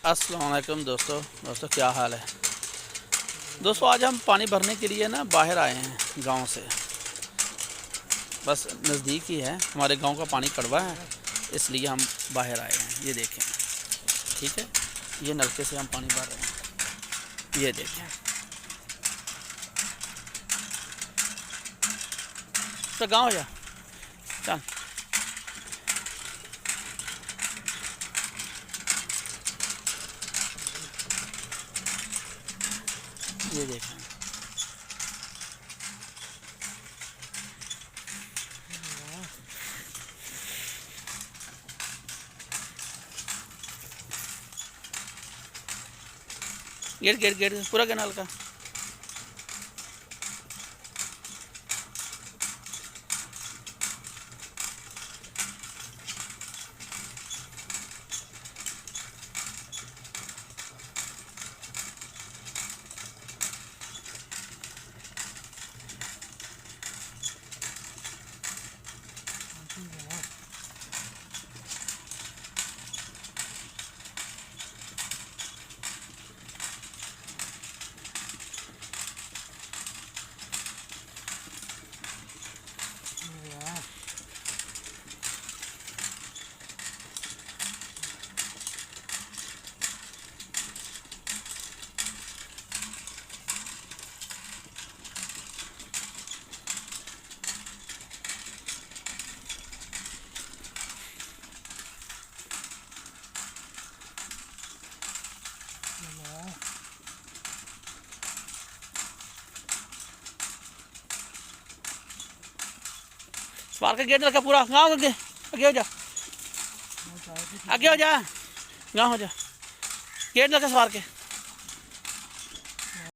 अस्सलाम वालेकुम दोस्तों क्या हाल है। दोस्तों आज हम पानी भरने के लिए ना बाहर आए हैं गांव से। बस नज़दीक ही है, हमारे गांव का पानी कड़वा है इसलिए हम बाहर आए हैं। ये देखें, ठीक है, ये नलके से हम पानी भर रहे हैं। ये देखें, तो गाँव हो जा चल। ये देखें, गेट गेट गेट पूरा कैनाल का। सवार का गेट रखा पूरा गाँव आगे आगे हो जा, आगे हो जा, गाँव हो जा, गेट रखा सवार के।